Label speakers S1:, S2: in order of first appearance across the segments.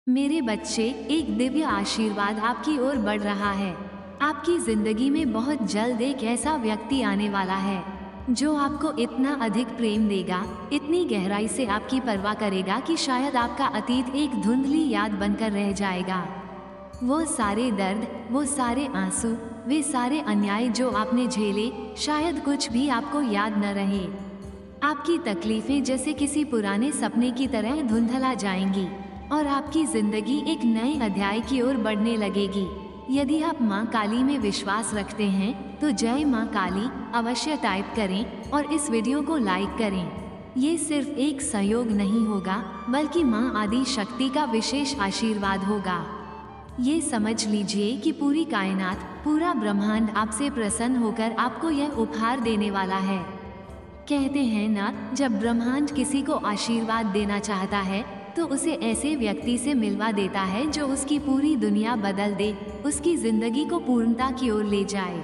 S1: मेरे बच्चे, एक दिव्य आशीर्वाद आपकी ओर बढ़ रहा है। आपकी जिंदगी में बहुत जल्द एक ऐसा व्यक्ति आने वाला है जो आपको इतना अधिक प्रेम देगा, इतनी गहराई से आपकी परवाह करेगा कि शायद आपका अतीत एक धुंधली याद बनकर रह जाएगा। वो सारे दर्द, वो सारे आंसू, वे सारे अन्याय जो आपने झेले, शायद कुछ भी आपको याद न रहे। आपकी तकलीफें जैसे किसी पुराने सपने की तरह धुंधला जाएंगी और आपकी जिंदगी एक नए अध्याय की ओर बढ़ने लगेगी। यदि आप माँ काली में विश्वास रखते हैं तो जय माँ काली अवश्य टाइप करें और इस वीडियो को लाइक करें। ये सिर्फ एक सहयोग नहीं होगा, बल्कि माँ आदि शक्ति का विशेष आशीर्वाद होगा। ये समझ लीजिए कि पूरी कायनात, पूरा ब्रह्मांड आपसे प्रसन्न होकर आपको यह उपहार देने वाला है। कहते हैं ना, जब ब्रह्मांड किसी को आशीर्वाद देना चाहता है तो उसे ऐसे व्यक्ति से मिलवा देता है जो उसकी पूरी दुनिया बदल दे, उसकी जिंदगी को पूर्णता की ओर ले जाए।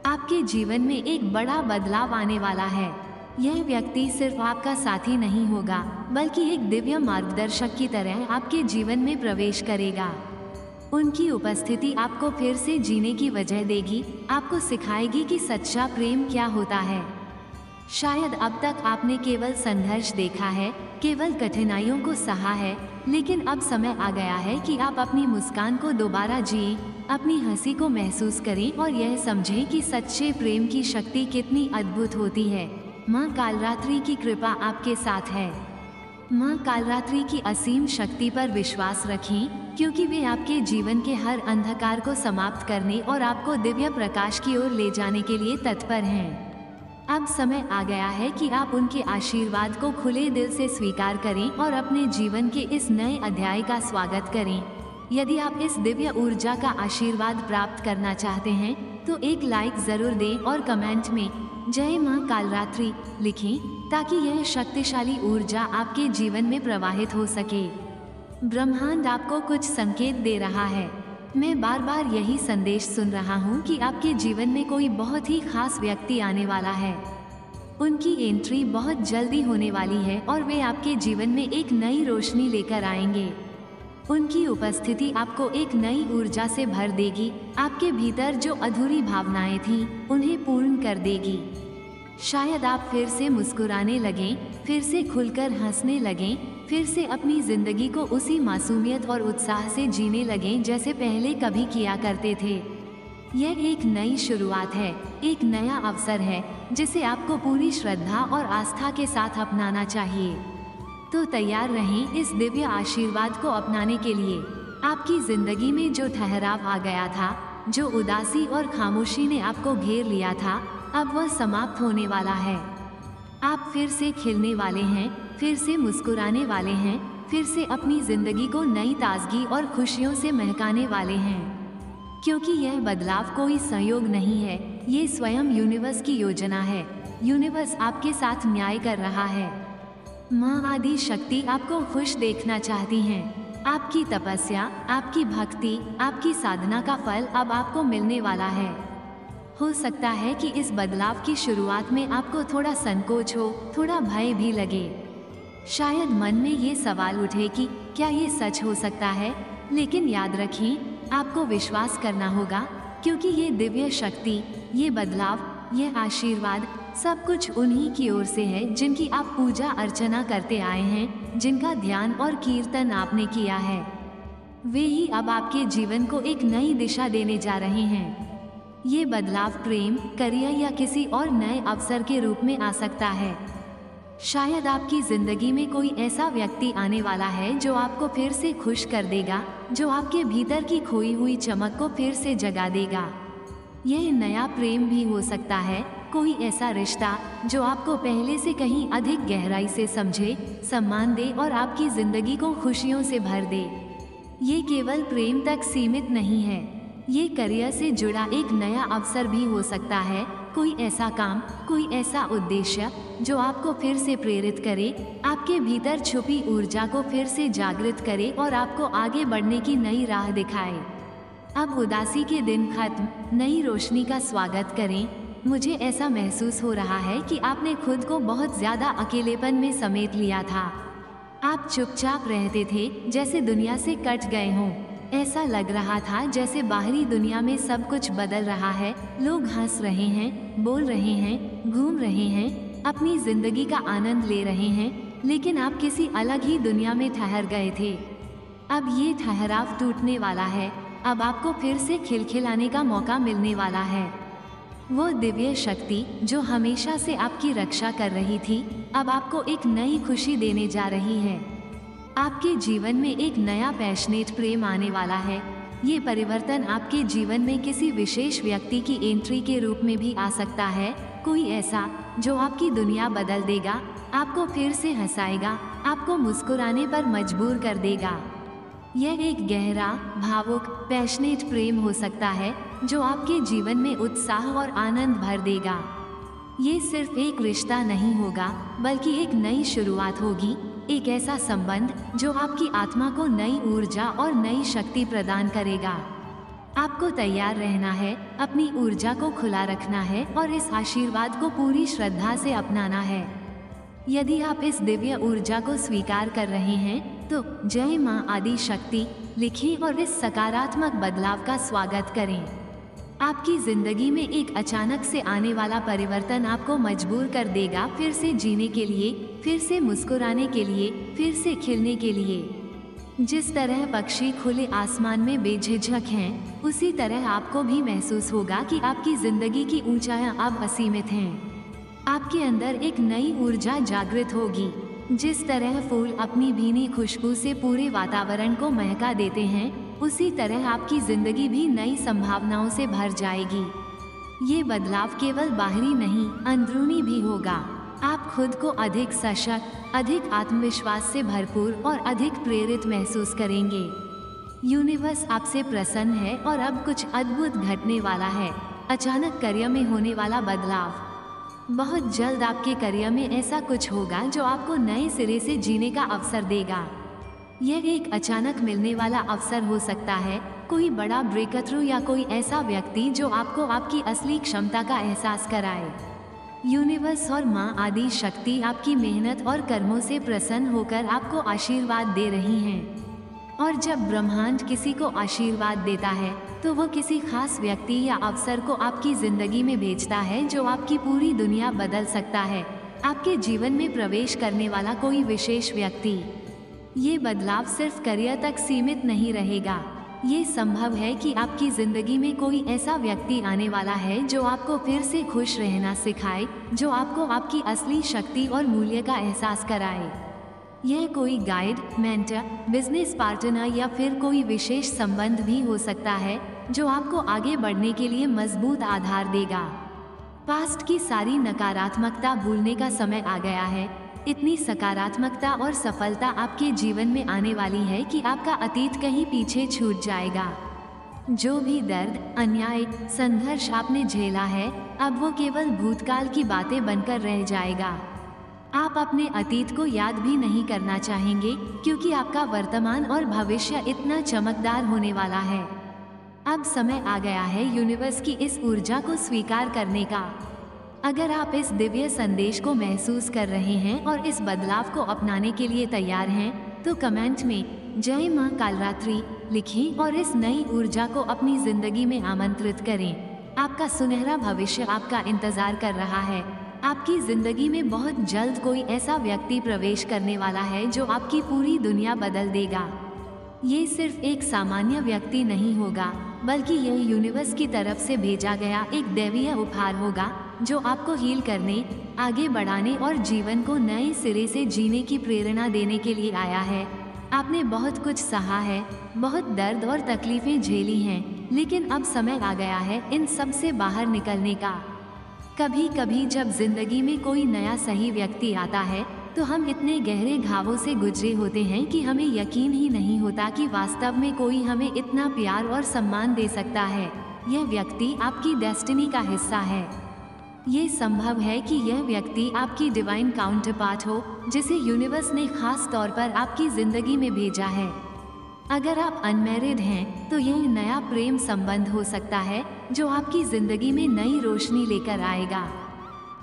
S1: आपके जीवन में एक बड़ा बदलाव आने वाला है। यह व्यक्ति सिर्फ आपका साथी नहीं होगा, बल्कि एक दिव्य मार्गदर्शक की तरह आपके जीवन में प्रवेश करेगा। उनकी उपस्थिति आपको फिर से जीने की वजह देगी, आपको सिखाएगी कि सच्चा प्रेम क्या होता है। शायद अब तक आपने केवल संघर्ष देखा है, केवल कठिनाइयों को सहा है, लेकिन अब समय आ गया है कि आप अपनी मुस्कान को दोबारा जिएं, अपनी हंसी को महसूस करें और यह समझें कि सच्चे प्रेम की शक्ति कितनी अद्भुत होती है। माँ कालरात्रि की कृपा आपके साथ है। माँ कालरात्रि की असीम शक्ति पर विश्वास रखें, क्योंकि वे आपके जीवन के हर अंधकार को समाप्त करने और आपको दिव्य प्रकाश की ओर ले जाने के लिए तत्पर हैं। अब समय आ गया है कि आप उनके आशीर्वाद को खुले दिल से स्वीकार करें और अपने जीवन के इस नए अध्याय का स्वागत करें। यदि आप इस दिव्य ऊर्जा का आशीर्वाद प्राप्त करना चाहते हैं तो एक लाइक जरूर दें और कमेंट में जय माँ कालरात्रि लिखें, ताकि यह शक्तिशाली ऊर्जा आपके जीवन में प्रवाहित हो सके। ब्रह्मांड आपको कुछ संकेत दे रहा है। मैं बार बार यही संदेश सुन रहा हूँ कि आपके जीवन में कोई बहुत ही खास व्यक्ति आने वाला है। उनकी एंट्री बहुत जल्दी होने वाली है और वे आपके जीवन में एक नई रोशनी लेकर आएंगे। उनकी उपस्थिति आपको एक नई ऊर्जा से भर देगी, आपके भीतर जो अधूरी भावनाएं थीं, उन्हें पूर्ण कर देगी। शायद आप फिर से मुस्कुराने लगें, फिर से खुलकर हंसने लगें, फिर से अपनी जिंदगी को उसी मासूमियत और उत्साह से जीने लगें जैसे पहले कभी किया करते थे। यह एक नई शुरुआत है, एक नया अवसर है जिसे आपको पूरी श्रद्धा और आस्था के साथ अपनाना चाहिए। तो तैयार रहें इस दिव्य आशीर्वाद को अपनाने के लिए। आपकी जिंदगी में जो ठहराव आ गया था, जो उदासी और खामोशी ने आपको घेर लिया था, अब वह समाप्त होने वाला है। आप फिर से खिलने वाले हैं, फिर से मुस्कुराने वाले हैं, फिर से अपनी जिंदगी को नई ताजगी और खुशियों से महकाने वाले हैं। क्योंकि यह बदलाव कोई संयोग नहीं है, ये स्वयं यूनिवर्स की योजना है। यूनिवर्स आपके साथ न्याय कर रहा है। माँ आदि शक्ति आपको खुश देखना चाहती हैं। आपकी तपस्या, आपकी भक्ति, आपकी साधना का फल अब आपको मिलने वाला है। हो सकता है कि इस बदलाव की शुरुआत में आपको थोड़ा संकोच हो, थोड़ा भय भी लगे। शायद मन में ये सवाल उठे कि क्या ये सच हो सकता है, लेकिन याद रखें, आपको विश्वास करना होगा, क्योंकि ये दिव्य शक्ति, ये बदलाव, ये आशीर्वाद सब कुछ उन्हीं की ओर से है जिनकी आप पूजा अर्चना करते आए हैं, जिनका ध्यान और कीर्तन आपने किया है। वे ही अब आपके जीवन को एक नई दिशा देने जा रहे हैं। ये बदलाव प्रेम, करियर या किसी और नए अवसर के रूप में आ सकता है। शायद आपकी जिंदगी में कोई ऐसा व्यक्ति आने वाला है जो आपको फिर से खुश कर देगा, जो आपके भीतर की खोई हुई चमक को फिर से जगा देगा। यह नया प्रेम भी हो सकता है, कोई ऐसा रिश्ता जो आपको पहले से कहीं अधिक गहराई से समझे, सम्मान दे और आपकी जिंदगी को खुशियों से भर दे। ये केवल प्रेम तक सीमित नहीं है, ये करियर से जुड़ा एक नया अवसर भी हो सकता है। कोई ऐसा काम, कोई ऐसा उद्देश्य जो आपको फिर से प्रेरित करे, आपके भीतर छुपी ऊर्जा को फिर से जागृत करे और आपको आगे बढ़ने की नई राह दिखाए। अब उदासी के दिन खत्म, नई रोशनी का स्वागत करें। मुझे ऐसा महसूस हो रहा है कि आपने खुद को बहुत ज्यादा अकेलेपन में समेट लिया था। आप चुपचाप रहते थे, जैसे दुनिया से कट गए हों। ऐसा लग रहा था जैसे बाहरी दुनिया में सब कुछ बदल रहा है। लोग हंस रहे हैं, बोल रहे हैं, घूम रहे हैं, अपनी जिंदगी का आनंद ले रहे हैं, लेकिन आप किसी अलग ही दुनिया में ठहर गए थे। अब ये ठहराव टूटने वाला है। अब आपको फिर से खिलखिलाने का मौका मिलने वाला है। वो दिव्य शक्ति जो हमेशा से आपकी रक्षा कर रही थी, अब आपको एक नई खुशी देने जा रही है। आपके जीवन में एक नया पैशनेट प्रेम आने वाला है। ये परिवर्तन आपके जीवन में किसी विशेष व्यक्ति की एंट्री के रूप में भी आ सकता है। कोई ऐसा जो आपकी दुनिया बदल देगा, आपको फिर से हंसाएगा, आपको मुस्कुराने पर मजबूर कर देगा। यह एक गहरा, भावुक, पैशनेट प्रेम हो सकता है जो आपके जीवन में उत्साह और आनंद भर देगा। ये सिर्फ एक रिश्ता नहीं होगा, बल्कि एक नई शुरुआत होगी। एक ऐसा संबंध जो आपकी आत्मा को नई ऊर्जा और नई शक्ति प्रदान करेगा। आपको तैयार रहना है, अपनी ऊर्जा को खुला रखना है और इस आशीर्वाद को पूरी श्रद्धा से अपनाना है। यदि आप इस दिव्य ऊर्जा को स्वीकार कर रहे हैं, तो जय मां आदि शक्ति लिखें और इस सकारात्मक बदलाव का स्वागत करें। आपकी जिंदगी में एक अचानक से आने वाला परिवर्तन आपको मजबूर कर देगा फिर से जीने के लिए, फिर से मुस्कुराने के लिए, फिर से खिलने के लिए। जिस तरह पक्षी खुले आसमान में बेझिझक हैं, उसी तरह आपको भी महसूस होगा कि आपकी जिंदगी की ऊंचाइयां अब असीमित हैं। आपके अंदर एक नई ऊर्जा जागृत होगी। जिस तरह फूल अपनी भीनी खुशबू से पूरे वातावरण को महका देते हैं, उसी तरह आपकी जिंदगी भी नई संभावनाओं से भर जाएगी। ये बदलाव केवल बाहरी नहीं, अंदरूनी भी होगा। आप खुद को अधिक सशक्त, अधिक आत्मविश्वास से भरपूर और अधिक प्रेरित महसूस करेंगे। यूनिवर्स आपसे प्रसन्न है और अब कुछ अद्भुत घटने वाला है। अचानक करियर में होने वाला बदलाव। बहुत जल्द आपके करियर में ऐसा कुछ होगा जो आपको नए सिरे से जीने का अवसर देगा। यह एक अचानक मिलने वाला अवसर हो सकता है, कोई बड़ा ब्रेकथ्रू या कोई ऐसा व्यक्ति जो आपको आपकी असली क्षमता का एहसास कराए। यूनिवर्स और मां आदि शक्ति आपकी मेहनत और कर्मों से प्रसन्न होकर आपको आशीर्वाद दे रही हैं। और जब ब्रह्मांड किसी को आशीर्वाद देता है, तो वो किसी खास व्यक्ति या अवसर को आपकी जिंदगी में भेजता है जो आपकी पूरी दुनिया बदल सकता है। आपके जीवन में प्रवेश करने वाला कोई विशेष व्यक्ति। ये बदलाव सिर्फ करियर तक सीमित नहीं रहेगा। ये संभव है कि आपकी जिंदगी में कोई ऐसा व्यक्ति आने वाला है जो आपको फिर से खुश रहना सिखाए, जो आपको आपकी असली शक्ति और मूल्य का एहसास कराए। यह कोई गाइड, मेंटर, बिजनेस पार्टनर या फिर कोई विशेष संबंध भी हो सकता है जो आपको आगे बढ़ने के लिए मजबूत आधार देगा। पास्ट की सारी नकारात्मकता भूलने का समय आ गया है। इतनी सकारात्मकता और सफलता आपके जीवन में आने वाली है कि आपका अतीत कहीं पीछे छूट जाएगा। जो भी दर्द, अन्याय, संघर्ष आपने झेला है, अब वो केवल भूतकाल की बातें बनकर रह जाएगा। आप अपने अतीत को याद भी नहीं करना चाहेंगे, क्योंकि आपका वर्तमान और भविष्य इतना चमकदार होने वाला है। अब समय आ गया है यूनिवर्स की इस ऊर्जा को स्वीकार करने का। अगर आप इस दिव्य संदेश को महसूस कर रहे हैं और इस बदलाव को अपनाने के लिए तैयार हैं, तो कमेंट में जय मां कालरात्रि लिखें और इस नई ऊर्जा को अपनी जिंदगी में आमंत्रित करें। आपका सुनहरा भविष्य आपका इंतजार कर रहा है। आपकी जिंदगी में बहुत जल्द कोई ऐसा व्यक्ति प्रवेश करने वाला है जो आपकी पूरी दुनिया बदल देगा। ये सिर्फ एक सामान्य व्यक्ति नहीं होगा, बल्कि यह यूनिवर्स की तरफ से भेजा गया एक दैवीय उपहार होगा जो आपको हील करने, आगे बढ़ाने और जीवन को नए सिरे से जीने की प्रेरणा देने के लिए आया है। आपने बहुत कुछ सहा है, बहुत दर्द और तकलीफें झेली हैं, लेकिन अब समय आ गया है इन सब से बाहर निकलने का। कभी कभी जब जिंदगी में कोई नया सही व्यक्ति आता है, तो हम इतने गहरे घावों से गुजरे होते हैं कि हमें यकीन ही नहीं होता कि वास्तव में कोई हमें इतना प्यार और सम्मान दे सकता है। यह व्यक्ति आपकी डेस्टिनी का हिस्सा है। ये संभव है कि यह व्यक्ति आपकी डिवाइन काउंटरपार्ट हो, जिसे यूनिवर्स ने खास तौर पर आपकी जिंदगी में भेजा है। अगर आप अनमैरिड हैं, तो यह नया प्रेम संबंध हो सकता है जो आपकी जिंदगी में नई रोशनी लेकर आएगा।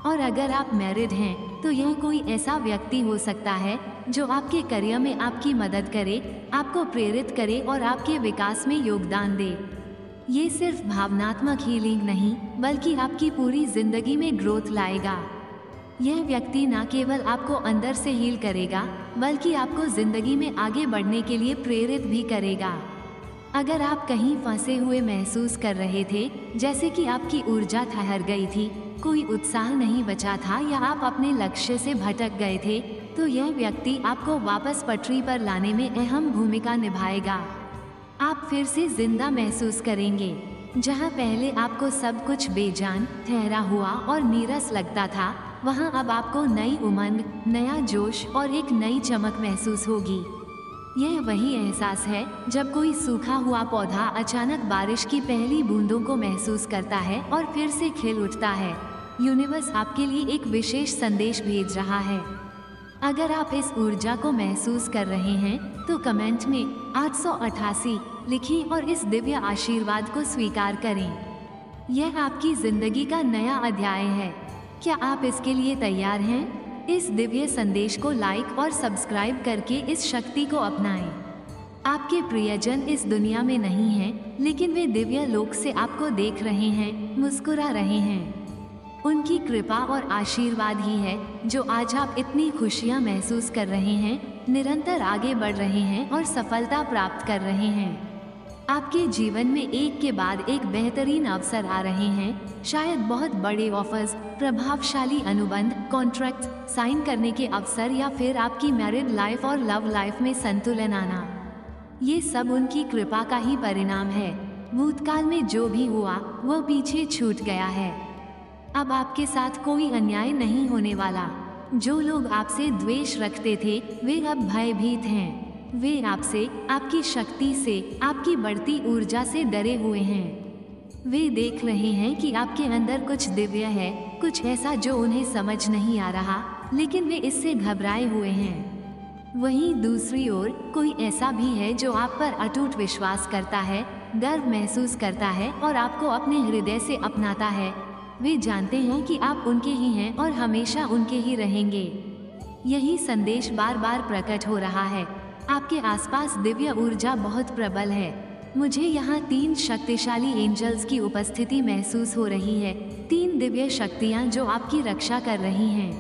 S1: और अगर आप मैरिड हैं तो यह कोई ऐसा व्यक्ति हो सकता है जो आपके करियर में आपकी मदद करे, आपको प्रेरित करे और आपके विकास में योगदान दे। ये सिर्फ भावनात्मक हीलिंग नहीं बल्कि आपकी पूरी जिंदगी में ग्रोथ लाएगा। यह व्यक्ति न केवल आपको अंदर से हील करेगा बल्कि आपको जिंदगी में आगे बढ़ने के लिए प्रेरित भी करेगा। अगर आप कहीं फंसे हुए महसूस कर रहे थे, जैसे कि आपकी ऊर्जा ठहर गई थी, कोई उत्साह नहीं बचा था या आप अपने लक्ष्य से भटक गए थे, तो यह व्यक्ति आपको वापस पटरी पर लाने में अहम भूमिका निभाएगा। आप फिर से जिंदा महसूस करेंगे। जहां पहले आपको सब कुछ बेजान, ठहरा हुआ और नीरस लगता था, वहां अब आपको नई उमंग, नया जोश और एक नई चमक महसूस होगी। यह वही एहसास है जब कोई सूखा हुआ पौधा अचानक बारिश की पहली बूंदों को महसूस करता है और फिर से खिल उठता है। यूनिवर्स आपके लिए एक विशेष संदेश भेज रहा है। अगर आप इस ऊर्जा को महसूस कर रहे हैं तो कमेंट में 888 लिखें और इस दिव्य आशीर्वाद को स्वीकार करें। यह आपकी जिंदगी का नया अध्याय है। क्या आप इसके लिए तैयार हैं? इस दिव्य संदेश को लाइक और सब्सक्राइब करके इस शक्ति को अपनाएं। आपके प्रियजन इस दुनिया में नहीं हैं, लेकिन वे दिव्य लोक से आपको देख रहे हैं, मुस्कुरा रहे हैं। उनकी कृपा और आशीर्वाद ही है जो आज आप इतनी खुशियां महसूस कर रहे हैं, निरंतर आगे बढ़ रहे हैं और सफलता प्राप्त कर रहे हैं। आपके जीवन में एक के बाद एक बेहतरीन अवसर आ रहे हैं। शायद बहुत बड़े ऑफर्स, प्रभावशाली अनुबंध, कॉन्ट्रैक्ट साइन करने के अवसर या फिर आपकी मैरिड लाइफ और लव लाइफ में संतुलन आना। ये सब उनकी कृपा का ही परिणाम है। भूतकाल में जो भी हुआ वह पीछे छूट गया है। अब आपके साथ कोई अन्याय नहीं होने वाला। जो लोग आपसे द्वेष रखते थे वे अब भयभीत हैं। वे आपसे, आपकी शक्ति से, आपकी बढ़ती ऊर्जा से डरे हुए हैं। वे देख रहे हैं कि आपके अंदर कुछ दिव्य है, कुछ ऐसा जो उन्हें समझ नहीं आ रहा, लेकिन वे इससे घबराए हुए हैं। वहीं दूसरी ओर कोई ऐसा भी है जो आप पर अटूट विश्वास करता है, गर्व महसूस करता है और आपको अपने हृदय से अपनाता है। वे जानते हैं कि आप उनके ही हैं और हमेशा उनके ही रहेंगे। यही संदेश बार बार प्रकट हो रहा है। आपके आसपास दिव्य ऊर्जा बहुत प्रबल है। मुझे यहाँ 3 शक्तिशाली एंजल्स की उपस्थिति महसूस हो रही है। 3 दिव्य शक्तियाँ जो आपकी रक्षा कर रही हैं।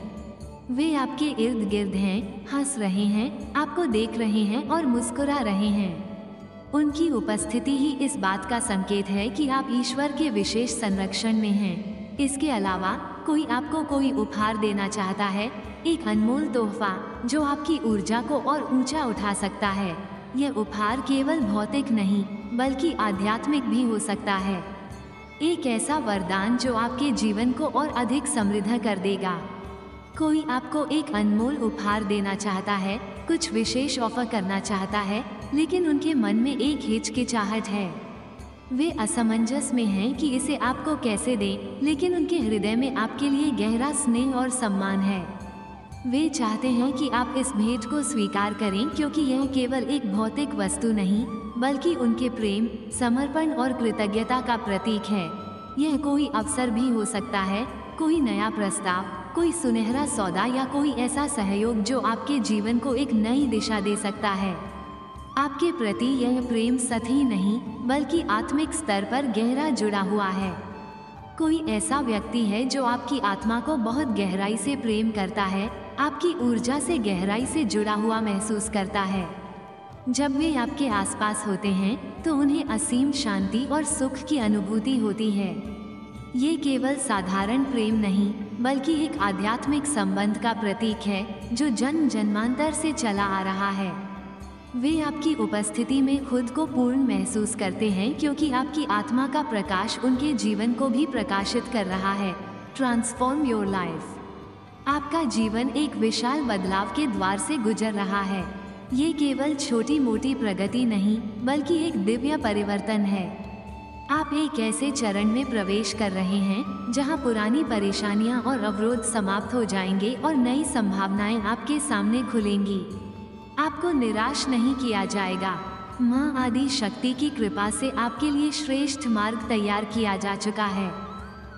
S1: वे आपके इर्द गिर्द हैं, हंस रहे हैं, आपको देख रहे हैं और मुस्कुरा रहे हैं। उनकी उपस्थिति ही इस बात का संकेत है कि आप ईश्वर के विशेष संरक्षण में हैं। इसके अलावा कोई आपको कोई उपहार देना चाहता है, एक अनमोल तोहफा जो आपकी ऊर्जा को और ऊंचा उठा सकता है। यह उपहार केवल भौतिक नहीं बल्कि आध्यात्मिक भी हो सकता है। एक ऐसा वरदान जो आपके जीवन को और अधिक समृद्ध कर देगा। कोई आपको एक अनमोल उपहार देना चाहता है, कुछ विशेष ऑफर करना चाहता है, लेकिन उनके मन में एक हिचकिचाहट है। वे असमंजस में हैं कि इसे आपको कैसे दें, लेकिन उनके हृदय में आपके लिए गहरा स्नेह और सम्मान है। वे चाहते हैं कि आप इस भेंट को स्वीकार करें क्योंकि यह केवल एक भौतिक वस्तु नहीं बल्कि उनके प्रेम, समर्पण और कृतज्ञता का प्रतीक है। यह कोई अवसर भी हो सकता है, कोई नया प्रस्ताव, कोई सुनहरा सौदा या कोई ऐसा सहयोग जो आपके जीवन को एक नई दिशा दे सकता है। आपके प्रति यह प्रेम सतही नहीं बल्कि आत्मिक स्तर पर गहरा जुड़ा हुआ है। कोई ऐसा व्यक्ति है जो आपकी आत्मा को बहुत गहराई से प्रेम करता है, आपकी ऊर्जा से गहराई से जुड़ा हुआ महसूस करता है। जब वे आपके आसपास होते हैं तो उन्हें असीम शांति और सुख की अनुभूति होती है। ये केवल साधारण प्रेम नहीं बल्कि एक आध्यात्मिक संबंध का प्रतीक है जो जन्म जन्मांतर से चला आ रहा है। वे आपकी उपस्थिति में खुद को पूर्ण महसूस करते हैं क्योंकि आपकी आत्मा का प्रकाश उनके जीवन को भी प्रकाशित कर रहा है। Transform your life. आपका जीवन एक विशाल बदलाव के द्वार से गुजर रहा है। ये केवल छोटी मोटी प्रगति नहीं बल्कि एक दिव्य परिवर्तन है। आप एक ऐसे चरण में प्रवेश कर रहे हैं जहां पुरानी परेशानियां और अवरोध समाप्त हो जाएंगे और नई संभावनाएं आपके सामने खुलेंगी। आपको निराश नहीं किया जाएगा। माँ आदि शक्ति की कृपा से आपके लिए श्रेष्ठ मार्ग तैयार किया जा चुका है।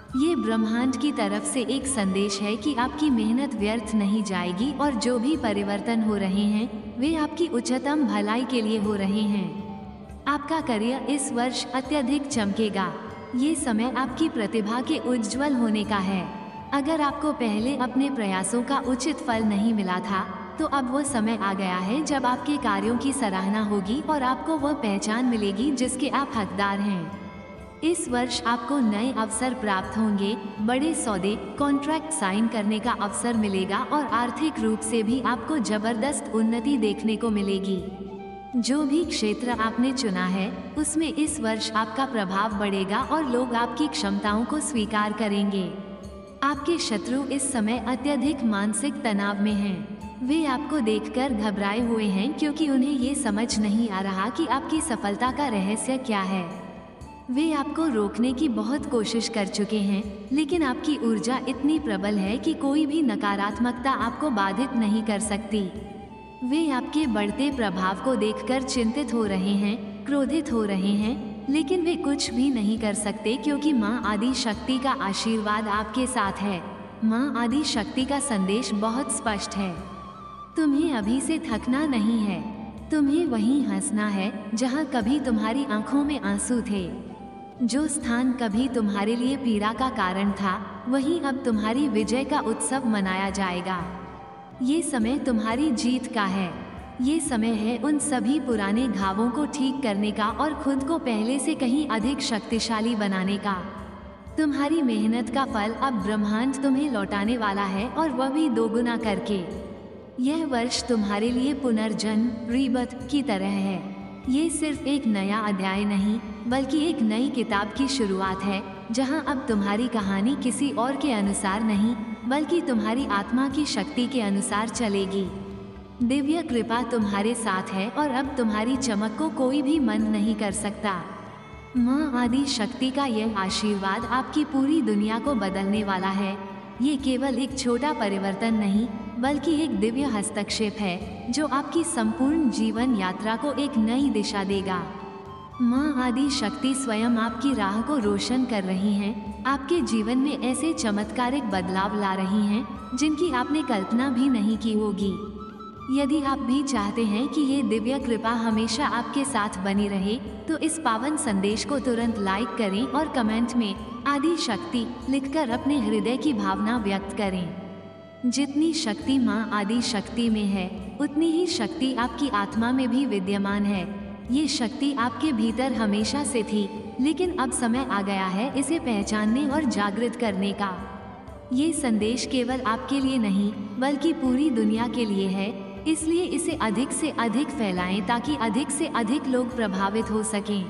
S1: ये ब्रह्मांड की तरफ से एक संदेश है कि आपकी मेहनत व्यर्थ नहीं जाएगी और जो भी परिवर्तन हो रहे हैं वे आपकी उच्चतम भलाई के लिए हो रहे हैं। आपका करियर इस वर्ष अत्यधिक चमकेगा। ये समय आपकी प्रतिभा के उज्जवल होने का है। अगर आपको पहले अपने प्रयासों का उचित फल नहीं मिला था तो अब वो समय आ गया है जब आपके कार्यों की सराहना होगी और आपको वह पहचान मिलेगी जिसके आप हकदार हैं। इस वर्ष आपको नए अवसर प्राप्त होंगे, बड़े सौदे, कॉन्ट्रैक्ट साइन करने का अवसर मिलेगा और आर्थिक रूप से भी आपको जबरदस्त उन्नति देखने को मिलेगी। जो भी क्षेत्र आपने चुना है उसमें इस वर्ष आपका प्रभाव बढ़ेगा और लोग आपकी क्षमताओं को स्वीकार करेंगे। आपके शत्रु इस समय अत्यधिक मानसिक तनाव में हैं। वे आपको देखकर घबराए हुए हैं क्योंकि उन्हें ये समझ नहीं आ रहा कि आपकी सफलता का रहस्य क्या है। वे आपको रोकने की बहुत कोशिश कर चुके हैं, लेकिन आपकी ऊर्जा इतनी प्रबल है कि कोई भी नकारात्मकता आपको बाधित नहीं कर सकती। वे आपके बढ़ते प्रभाव को देखकर चिंतित हो रहे हैं, क्रोधित हो रहे हैं, लेकिन वे कुछ भी नहीं कर सकते क्योंकि माँ आदि शक्ति का आशीर्वाद आपके साथ है। माँ आदि शक्ति का संदेश बहुत स्पष्ट है। तुम्हें अभी से थकना नहीं है। तुम्हें वहीं हंसना है जहाँ कभी तुम्हारी आंखों में आंसू थे। जो स्थान कभी तुम्हारे लिए पीड़ा का कारण था वहीं अब तुम्हारी विजय का उत्सव मनाया जाएगा। ये समय तुम्हारी जीत का है। ये समय है उन सभी पुराने घावों को ठीक करने का और खुद को पहले से कहीं अधिक शक्तिशाली बनाने का। तुम्हारी मेहनत का फल अब ब्रह्मांड तुम्हें लौटाने वाला है और वह भी दोगुना करके। यह वर्ष तुम्हारे लिए पुनर्जन्म, रीबर्थ की तरह है। ये सिर्फ एक नया अध्याय नहीं बल्कि एक नई किताब की शुरुआत है जहां अब तुम्हारी कहानी किसी और के अनुसार नहीं बल्कि तुम्हारी आत्मा की शक्ति के अनुसार चलेगी। दिव्य कृपा तुम्हारे साथ है और अब तुम्हारी चमक को कोई भी मंद नहीं कर सकता। माँ आदि शक्ति का यह आशीर्वाद आपकी पूरी दुनिया को बदलने वाला है। ये केवल एक छोटा परिवर्तन नहीं बल्कि एक दिव्य हस्तक्षेप है जो आपकी संपूर्ण जीवन यात्रा को एक नई दिशा देगा। माँ आदि शक्ति स्वयं आपकी राह को रोशन कर रही हैं, आपके जीवन में ऐसे चमत्कारिक बदलाव ला रही हैं जिनकी आपने कल्पना भी नहीं की होगी। यदि आप भी चाहते हैं कि ये दिव्य कृपा हमेशा आपके साथ बनी रहे तो इस पावन संदेश को तुरंत लाइक करें और कमेंट में आदि शक्ति लिखकर अपने हृदय की भावना व्यक्त करें। जितनी शक्ति माँ आदि शक्ति में है उतनी ही शक्ति आपकी आत्मा में भी विद्यमान है। ये शक्ति आपके भीतर हमेशा से थी, लेकिन अब समय आ गया है इसे पहचानने और जागृत करने का। ये संदेश केवल आपके लिए नहीं बल्कि पूरी दुनिया के लिए है, इसलिए इसे अधिक से अधिक फैलाएं ताकि अधिक से अधिक लोग प्रभावित हो सकें।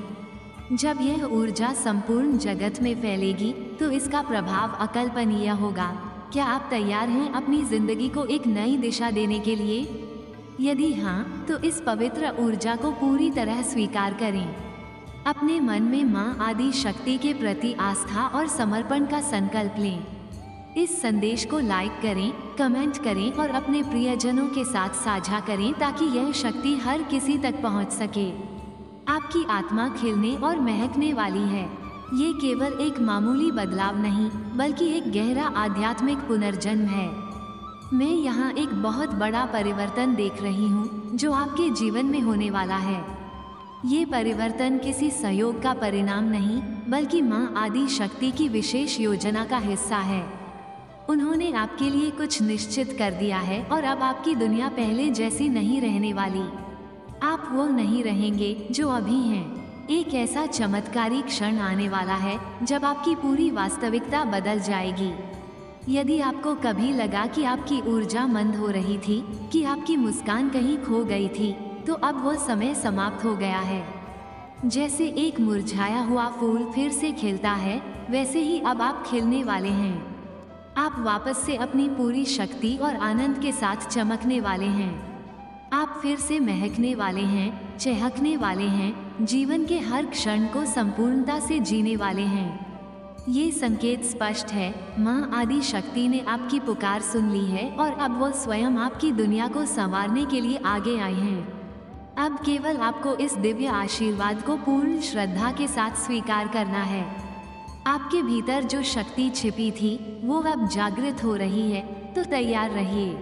S1: जब यह ऊर्जा संपूर्ण जगत में फैलेगी तो इसका प्रभाव अकल्पनीय होगा। क्या आप तैयार हैं अपनी जिंदगी को एक नई दिशा देने के लिए? यदि हाँ, तो इस पवित्र ऊर्जा को पूरी तरह स्वीकार करें। अपने मन में माँ आदि शक्ति के प्रति आस्था और समर्पण का संकल्प लें। इस संदेश को लाइक करें, कमेंट करें और अपने प्रियजनों के साथ साझा करें ताकि यह शक्ति हर किसी तक पहुंच सके। आपकी आत्मा खिलने और महकने वाली है। ये केवल एक मामूली बदलाव नहीं बल्कि एक गहरा आध्यात्मिक पुनर्जन्म है। मैं यहाँ एक बहुत बड़ा परिवर्तन देख रही हूँ जो आपके जीवन में होने वाला है। ये परिवर्तन किसी सहयोग का परिणाम नहीं बल्कि माँ आदि शक्ति की विशेष योजना का हिस्सा है। उन्होंने आपके लिए कुछ निश्चित कर दिया है और अब आपकी दुनिया पहले जैसी नहीं रहने वाली। आप वो नहीं रहेंगे जो अभी हैं। एक ऐसा चमत्कारी क्षण आने वाला है जब आपकी पूरी वास्तविकता बदल जाएगी। यदि आपको कभी लगा कि आपकी ऊर्जा मंद हो रही थी, कि आपकी मुस्कान कहीं खो गई थी, तो अब वो समय समाप्त हो गया है। जैसे एक मुरझाया हुआ फूल फिर से खिलता है, वैसे ही अब आप खिलने वाले हैं। आप वापस से अपनी पूरी शक्ति और आनंद के साथ चमकने वाले हैं। आप फिर से महकने वाले हैं, चहकने वाले हैं, जीवन के हर क्षण को संपूर्णता से जीने वाले हैं। ये संकेत स्पष्ट है, माँ आदि शक्ति ने आपकी पुकार सुन ली है और अब वो स्वयं आपकी दुनिया को संवारने के लिए आगे आए हैं। अब केवल आपको इस दिव्य आशीर्वाद को पूर्ण श्रद्धा के साथ स्वीकार करना है। आपके भीतर जो शक्ति छिपी थी वो अब जागृत हो रही है, तो तैयार रहिए।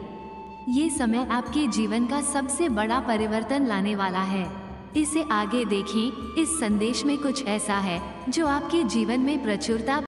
S1: ये समय आपके जीवन का सबसे बड़ा परिवर्तन लाने वाला है। इसे आगे देखें। इस संदेश में कुछ ऐसा है जो आपके जीवन में प्रचुरता